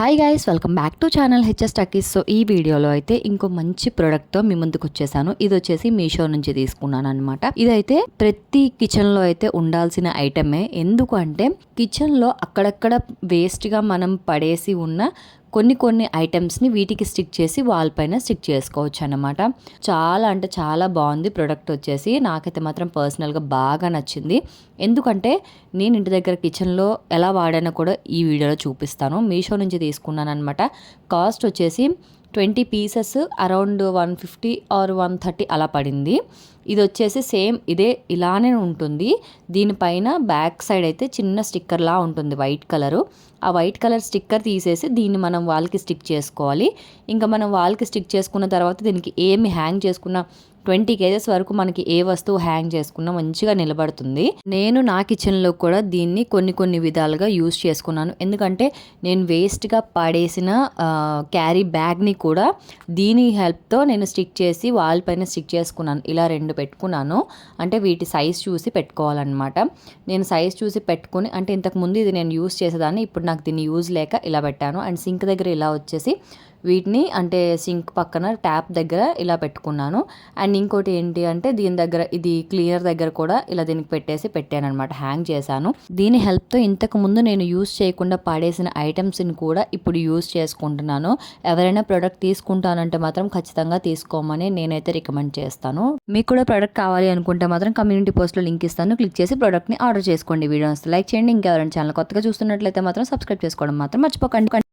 Hi guys, welcome back to channel HS talkies. So ఈ వీడియోలో అయితే ఇంకో మంచి ప్రోడక్ట్తో మీ ముందుకు వచ్చేసాను. ఇది వచ్చేసి మీషో నుంచి తీసుకున్నాను అనమాట. ఇదైతే ప్రతి కిచెన్లో అయితే ఉండాల్సిన ఐటమే. ఎందుకు అంటే కిచెన్లో అక్కడక్కడ వేస్ట్గా మనం పడేసి ఉన్న కొన్ని ఐటమ్స్ని వీటికి స్టిక్ చేసి వాల్ పైన స్టిక్ చేసుకోవచ్చు అనమాట. చాలా అంటే చాలా బాగుంది ప్రోడక్ట్ వచ్చేసి. నాకైతే మాత్రం పర్సనల్గా బాగా నచ్చింది. ఎందుకంటే నేను ఇంటి దగ్గర కిచెన్లో ఎలా వాడానో కూడా ఈ వీడియోలో చూపిస్తాను. మీషో నుంచి తీసుకున్నాను అనమాట. కాస్ట్ వచ్చేసి 20 పీసెస్ అరౌండ్ 150 ఆర్ 130 అలా పడింది. ఇది వచ్చేసి సేమ్ ఇదే ఇలానే ఉంటుంది. దీనిపైన బ్యాక్ సైడ్ అయితే చిన్న స్టిక్కర్లా ఉంటుంది వైట్ కలరు. ఆ వైట్ కలర్ స్టిక్కర్ తీసేసి దీన్ని మనం వాల్కి స్టిక్ చేసుకోవాలి. ఇంకా మనం వాల్కి స్టిక్ చేసుకున్న తర్వాత దీనికి ఏమి హ్యాంగ్ చేసుకున్న 20 కేజెస్ వరకు మనకి ఏ వస్తువు హ్యాంగ్ చేసుకున్నా మంచిగా నిలబడుతుంది. నేను నా కిచెన్లో కూడా దీన్ని కొన్ని విధాలుగా యూజ్ చేసుకున్నాను. ఎందుకంటే నేను వేస్ట్గా పడేసిన క్యారీ బ్యాగ్ని కూడా దీని హెల్ప్తో నేను స్టిక్ చేసి వాల్ పైన స్టిక్ చేసుకున్నాను. ఇలా 2 పెట్టుకున్నాను. అంటే వీటి సైజ్ చూసి పెట్టుకోవాలన్నమాట. నేను సైజ్ చూసి పెట్టుకుని, అంటే ఇంతకుముందు ఇది నేను యూజ్ చేసేదాన్ని, ఇప్పుడు నాకు దీన్ని యూజ్ లేక ఇలా పెట్టాను. అండ్ సింక్ దగ్గర ఇలా వచ్చేసి వీటిని, అంటే సింక్ పక్కన ట్యాప్ దగ్గర ఇలా పెట్టుకున్నాను. అండ్ ఇంకోటి ఏంటి అంటే దీని దగ్గర, ఇది క్లీనర్ దగ్గర కూడా ఇలా దీనికి పెట్టాను అనమాట, హ్యాంగ్ చేశాను. దీని హెల్ప్తో ఇంతకు ముందు నేను యూజ్ చేయకుండా పడేసిన ఐటమ్స్ని కూడా ఇప్పుడు యూజ్ చేసుకుంటున్నాను. ఎవరైనా ప్రోడక్ట్ తీసుకుంటానంటే మాత్రం ఖచ్చితంగా తీసుకోమని నేనైతే రికమెండ్ చేస్తాను. మీకు కూడా ప్రోడక్ట్ కావాలి అనుకుంటే మాత్రం కమ్యూనిటీ పోస్ట్లో లింక్ ఇస్తాను, క్లిక్ చేసి ప్రోడక్ట్ని ఆర్డర్ చేసుకోండి. వీడియోస్ లైక్ చేయండి. ఇంకెవరైనా ఛానల్ కొత్తగా చూస్తున్నట్లయితే మాత్రం సబ్స్క్రైబ్ చేసుకోవడం మాత్రం మర్చిపోకండి.